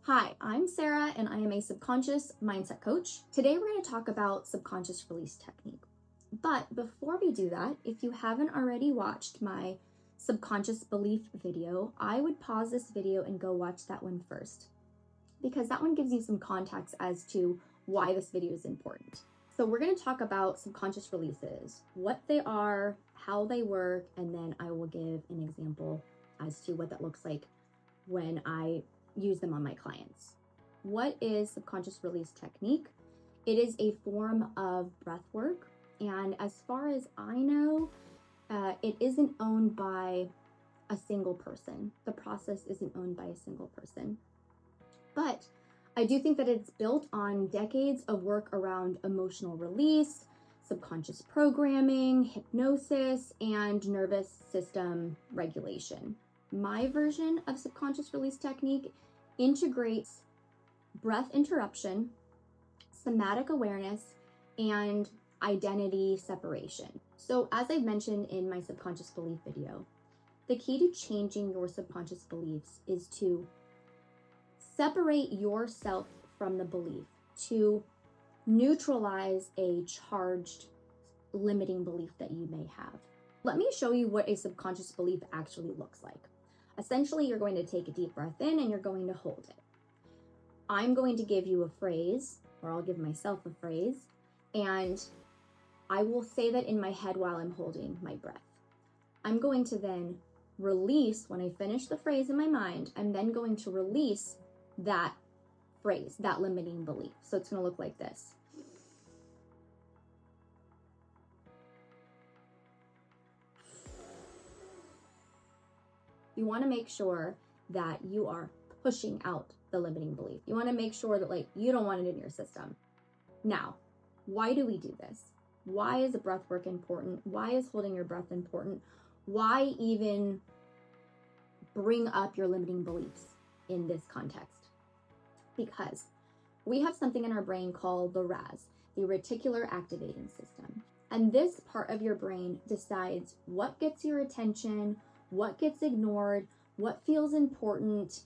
Hi, I'm Sarah and I am a subconscious mindset coach. Today we're going to talk about subconscious release technique. But before we do that, if you haven't already watched my subconscious belief video, I would pause this video and go watch that one first, because that one gives you some context as to why this video is important. So we're going to talk about subconscious releases, what they are, how they work, and then I will give an example as to what that looks like when I use them on my clients. What is subconscious release technique? It is a form of breath work, and as far as I know, it isn't owned by a single person. The process isn't owned by a single person. But I do think that it's built on decades of work around emotional release, subconscious programming, hypnosis, and nervous system regulation. My version of subconscious release technique integrates breath interruption, somatic awareness, and identity separation. So as I've mentioned in my subconscious belief video, the key to changing your subconscious beliefs is to separate yourself from the belief, to neutralize a charged limiting belief that you may have. Let me show you what a subconscious belief actually looks like. Essentially, you're going to take a deep breath in and you're going to hold it. I'm going to give you a phrase, or I'll give myself a phrase, and I will say that in my head while I'm holding my breath. I'm going to then release, when I finish the phrase in my mind, I'm then going to release that phrase, that limiting belief. So it's going to look like this. You want to make sure that you are pushing out the limiting belief. You want to make sure that you don't want it in your system. Now, why do we do this? Why is the breath work important? Why is holding your breath important? Why even bring up your limiting beliefs in this context? Because we have something in our brain called the RAS, the Reticular Activating System. And this part of your brain decides what gets your attention, what gets ignored, what feels important,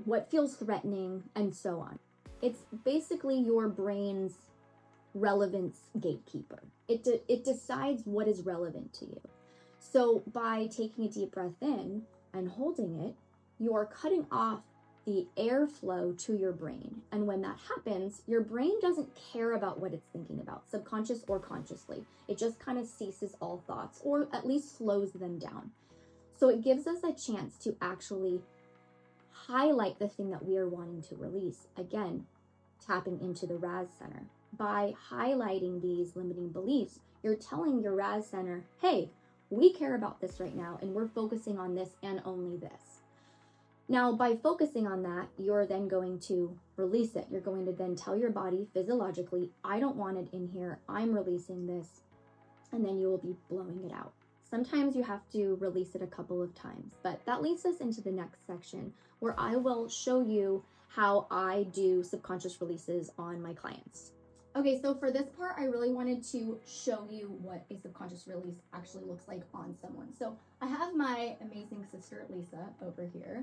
what feels threatening, and so on. It's basically your brain's relevance gatekeeper. It decides what is relevant to you. So by taking a deep breath in and holding it, you are cutting off the airflow to your brain. And when that happens, your brain doesn't care about what it's thinking about, subconscious or consciously. It just kind of ceases all thoughts, or at least slows them down. So it gives us a chance to actually highlight the thing that we are wanting to release. Again, tapping into the RAS center. By highlighting these limiting beliefs, you're telling your RAS center, hey, we care about this right now, and we're focusing on this and only this. Now, by focusing on that, you're then going to release it. You're going to then tell your body physiologically, I don't want it in here. I'm releasing this. And then you will be blowing it out. Sometimes you have to release it a couple of times, but that leads us into the next section where I will show you how I do subconscious releases on my clients. Okay, so for this part, I really wanted to show you what a subconscious release actually looks like on someone. So I have my amazing sister, Lisa, over here.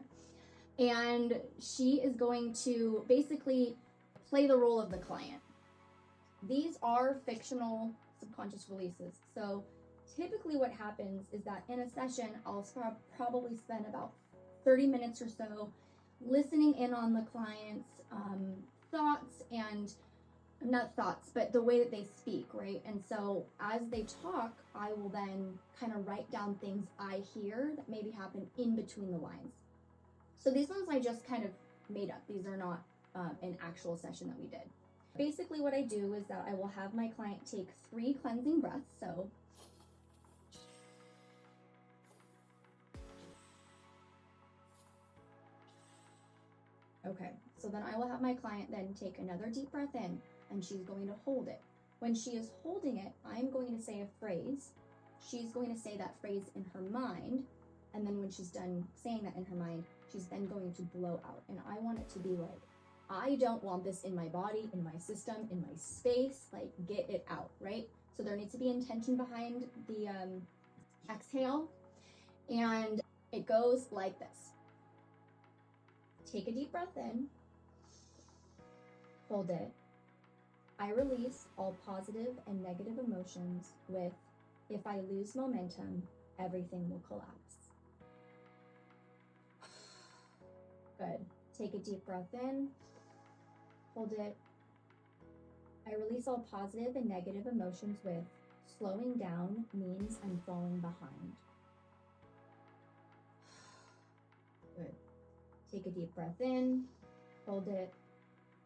And she is going to basically play the role of the client. These are fictional subconscious releases. So typically what happens is that in a session, I'll probably spend about 30 minutes or so listening in on the client's thoughts, and not thoughts, but the way that they speak, right? And so as they talk, I will then kind of write down things I hear that maybe happen in between the lines. So these ones I just kind of made up. These are not an actual session that we did. Basically what I do is that I will have my client take 3 cleansing breaths. So okay, so then I will have my client then take another deep breath in, and she's going to hold it. When she is holding it, I'm going to say a phrase. She's going to say that phrase in her mind, and then when she's done saying that in her mind, she's then going to blow out. And I want it to be like, I don't want this in my body, in my system, in my space, get it out, right? So there needs to be intention behind the exhale, and it goes like this. take a deep breath in, hold it. I release all positive and negative emotions with, if I lose momentum, everything will collapse. Good. Take a deep breath in, hold it. I release all positive and negative emotions with, slowing down means I'm falling behind. Good. Take a deep breath in, hold it.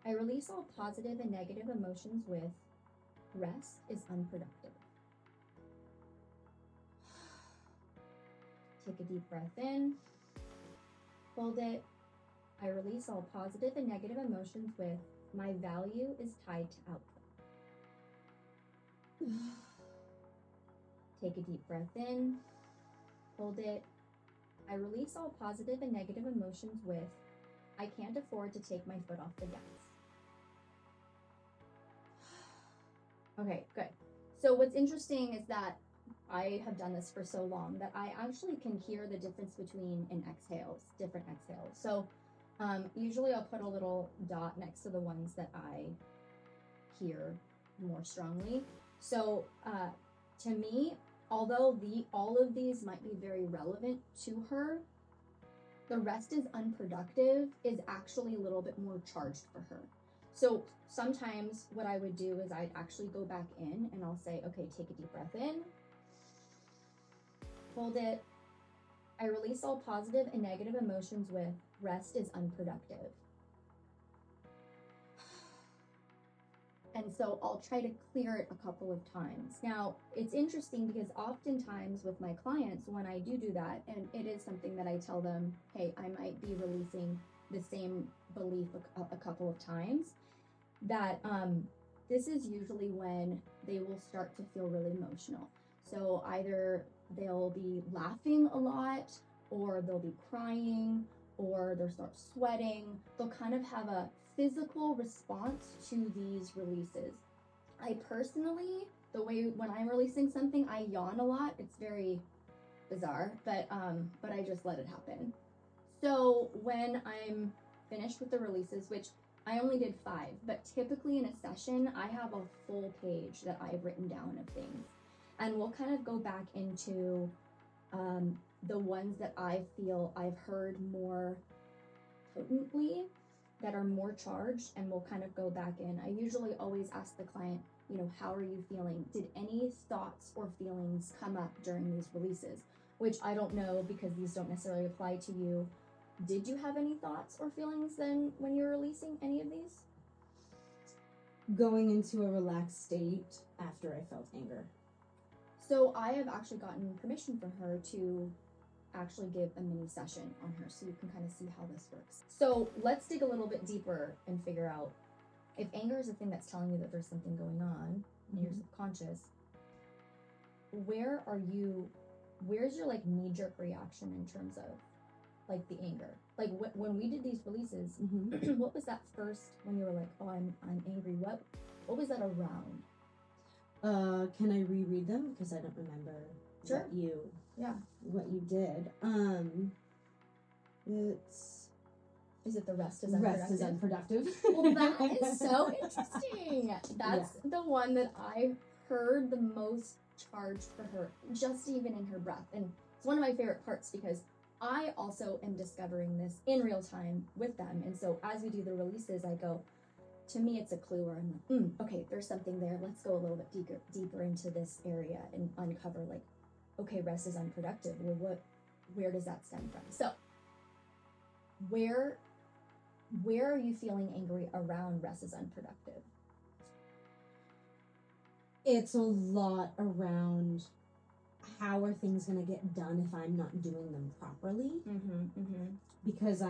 I release all positive and negative emotions with, rest is unproductive. Take a deep breath in, hold it. I release all positive and negative emotions with, my value is tied to outcome. Take a deep breath in, hold it. I release all positive and negative emotions with, I can't afford to take my foot off the gas. Okay, good. So what's interesting is that I have done this for so long that I actually can hear the difference between different exhales. So usually I'll put a little dot next to the ones that I hear more strongly. So to me, although all of these might be very relevant to her, the rest is unproductive is actually a little bit more charged for her. So sometimes what I would do is I'd actually go back in and I'll say, okay, take a deep breath in, hold it. I release all positive and negative emotions with, rest is unproductive. And so I'll try to clear it a couple of times. Now, it's interesting because oftentimes with my clients, when I do that, and it is something that I tell them, hey, I might be releasing the same belief a couple of times, that this is usually when they will start to feel really emotional. So either they'll be laughing a lot, or they'll be crying, or they'll start sweating. They'll kind of have a physical response to these releases. I personally, the way when I'm releasing something, I yawn a lot. It's very bizarre, but I just let it happen. So when I'm finished with the releases, which I only did 5, but typically in a session, I have a full page that I've written down of things. And we'll kind of go back into the ones that I feel I've heard more potently, that are more charged, and we'll kind of go back in. I usually always ask the client, how are you feeling? Did any thoughts or feelings come up during these releases? Which I don't know because these don't necessarily apply to you. Did you have any thoughts or feelings then when you were releasing any of these? Going into a relaxed state after I felt anger. So I have actually gotten permission from her to actually give a mini session on her so you can kind of see how this works. So let's dig a little bit deeper and figure out if anger is a thing that's telling you that there's something going on in your subconscious. Where's your like knee-jerk reaction in terms of like the anger? Like when we did these releases, what was that first when you were like, oh, I'm angry? What was that around? Can I reread them because I don't remember Sure. what you did. Is it the rest is unproductive? Rest is unproductive. Well, that is so interesting. That's the one that I heard the most charged for her, just even in her breath. And it's one of my favorite parts because I also am discovering this in real time with them. And so as we do the releases, I go, to me, it's a clue where I'm like, okay, there's something there. Let's go a little bit deeper into this area and uncover like, okay, rest is unproductive. Well, where does that stem from? So where are you feeling angry around rest is unproductive? It's a lot around how are things going to get done if I'm not doing them properly. Because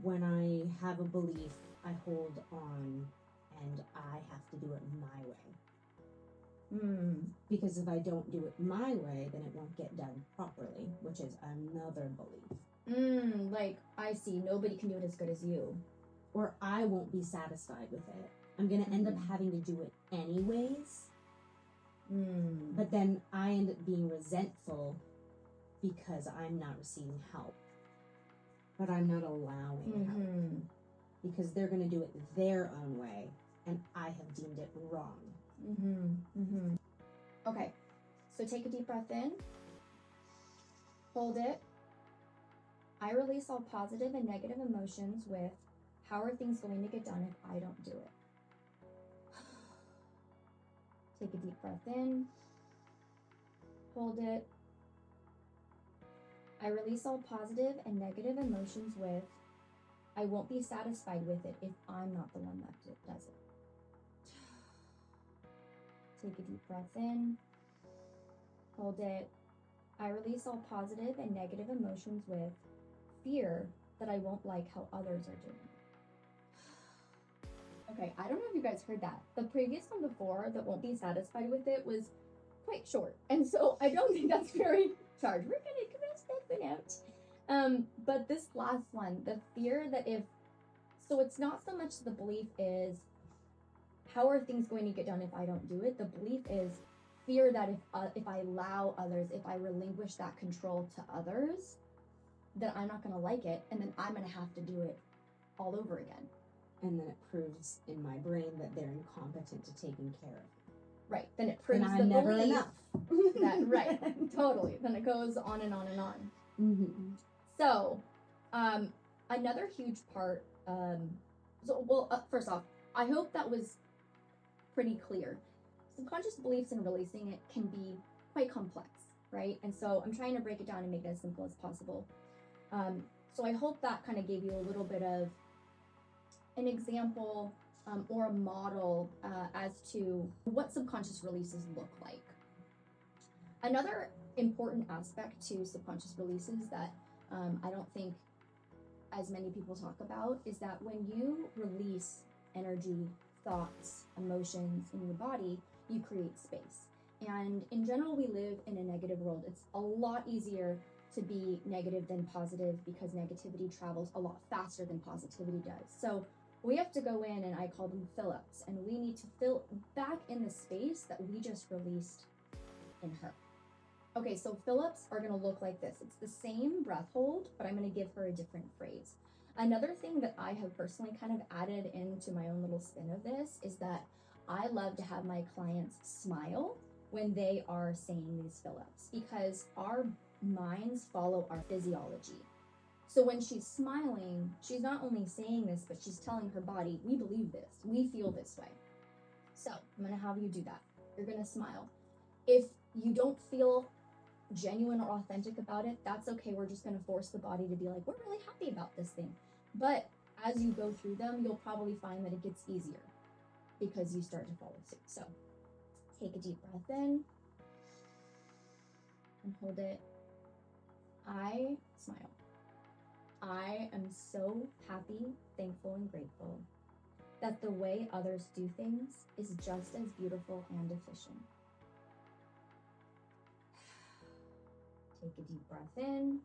when I have a belief, I hold on and I have to do it my way. Because if I don't do it my way, then it won't get done properly, which is another belief. Like, I see, nobody can do it as good as you. Or I won't be satisfied with it. I'm going to end up having to do it anyways. But then I end up being resentful because I'm not receiving help. but I'm not allowing help because they're going to do it their own way, and I have deemed it wrong. Okay, so take a deep breath in, hold it. I release all positive and negative emotions with, how are things going to get done if I don't do it? Take a deep breath in, hold it. I release all positive and negative emotions with, I won't be satisfied with it if I'm not the one that does it. Take a deep breath in, hold it. I release all positive and negative emotions with fear that I won't like how others are doing it. Okay, I don't know if you guys heard that. The previous one before, that won't be satisfied with it, was quite short. And so I don't think that's very charged. We're gonna cross that one out. But this last one, the fear that so it's not so much the belief is, how are things going to get done if I don't do it? The belief is fear that if I allow others, if I relinquish that control to others, that I'm not gonna like it, and then I'm gonna have to do it all over again. And then it proves in my brain that they're incompetent to taking care of me. Right. Then it proves I'm never belief enough. that, right, totally. Then it goes on and on and on. So, another huge part, first off, I hope that was pretty clear. Subconscious beliefs and releasing it can be quite complex, right? And so I'm trying to break it down and make it as simple as possible. So I hope that kind of gave you a little bit of an example or a model as to what subconscious releases look like. Another important aspect to subconscious releases that I don't think as many people talk about is that when you release energy, thoughts, emotions in your body, you create space. And in general, we live in a negative world. It's a lot easier to be negative than positive because negativity travels a lot faster than positivity does. So we have to go in, and I call them fill-ups, and we need to fill back in the space that we just released in her. Okay, so fill-ups are going to look like this. It's the same breath hold, but I'm going to give her a different phrase. Another thing that I have personally kind of added into my own little spin of this is that I love to have my clients smile when they are saying these fill-ups, because our minds follow our physiology. So when she's smiling, she's not only saying this, but she's telling her body, we believe this, we feel this way. So I'm going to have you do that. You're going to smile. If you don't feel genuine or authentic about it, that's okay. We're just going to force the body to be like, we're really happy about this thing. But as you go through them, you'll probably find that it gets easier because you start to follow suit. So take a deep breath in and hold it. I smile. I am so happy, thankful, and grateful that the way others do things is just as beautiful and efficient. Take a deep breath in,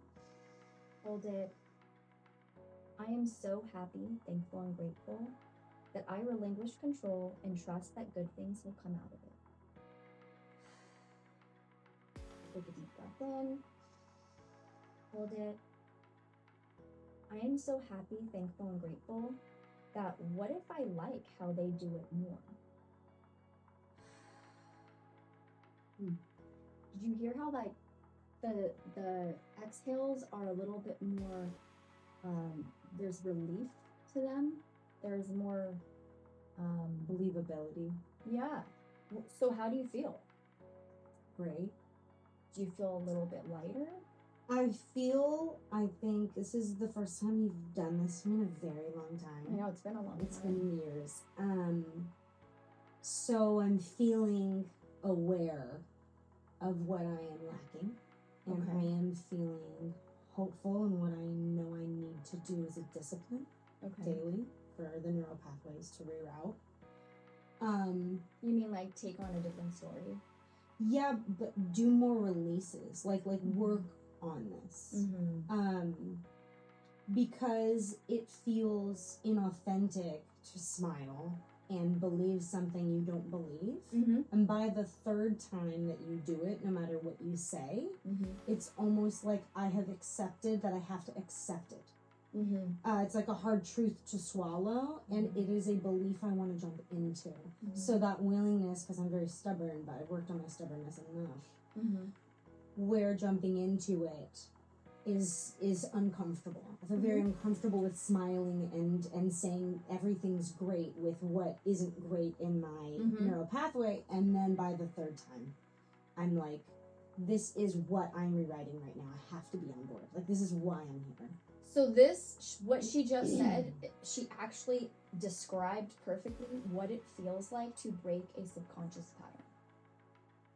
hold it. I am so happy, thankful, and grateful that I relinquish control and trust that good things will come out of it. Take a deep breath in, hold it. I am so happy, thankful, and grateful that what if I like how they do it more? Did you hear how like the exhales are a little bit more, there's relief to them? There's more believability. Yeah. So how do you feel? Great. Do you feel a little bit lighter? I think this is the first time you've done this in a very long time. I know, it's been a long time. It's been years. So I'm feeling aware of what I am lacking. And I am feeling hopeful in what I know I need to do as a discipline daily for the neural pathways to reroute. You mean like take on a different story? Yeah, but do more releases. Like work on this. Because it feels inauthentic to smile and believe something you don't believe. And by the third time that you do it, no matter what you say, it's almost like I have accepted that I have to accept it. It's like a hard truth to swallow, and it is a belief I want to jump into. So that willingness, because I'm very stubborn, but I've worked on my stubbornness enough, where jumping into it is uncomfortable. I feel very uncomfortable with smiling and saying everything's great with what isn't great in my neural pathway, and then by the third time, I'm like, this is what I'm rewriting right now. I have to be on board. Like, this is why I'm here. So this, what she just said, she actually described perfectly what it feels like to break a subconscious pattern.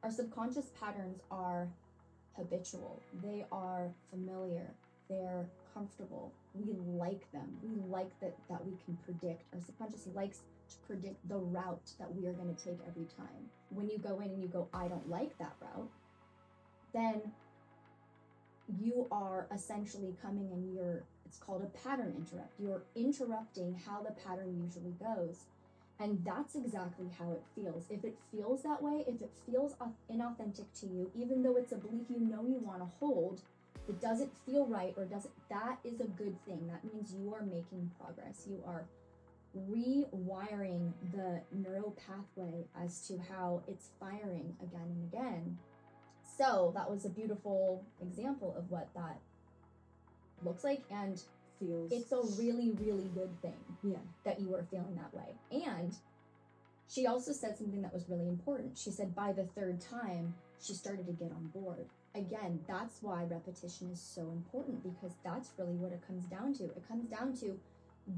Our subconscious patterns are habitual. They are familiar. They're comfortable. We like them. We like that we can predict. Our subconscious likes to predict the route that we are going to take every time. When you go in and you go, I don't like that route, then you are essentially coming and it's called a pattern interrupt. You're interrupting how the pattern usually goes. And that's exactly how it feels. If it feels that way, if it feels inauthentic to you, even though it's a belief you know you want to hold, it doesn't feel right or that is a good thing. That means you are making progress. You are rewiring the neural pathway as to how it's firing again and again. So that was a beautiful example of what that looks like, and feels. It's a really, really good thing that you are feeling that way. And she also said something that was really important. She said by the third time, she started to get on board. Again, that's why repetition is so important, because that's really what it comes down to. It comes down to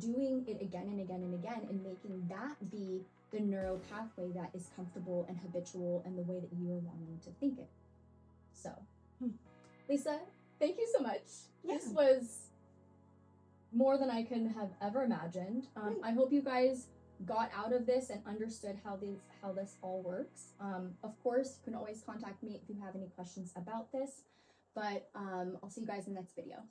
doing it again and again and again, and making that be the neural pathway that is comfortable and habitual and the way that you are wanting to think it. So, Lisa, thank you so much. Yeah. This was more than I could have ever imagined. I hope you guys got out of this and understood how this all works. Of course, you can always contact me if you have any questions about this, but I'll see you guys in the next video.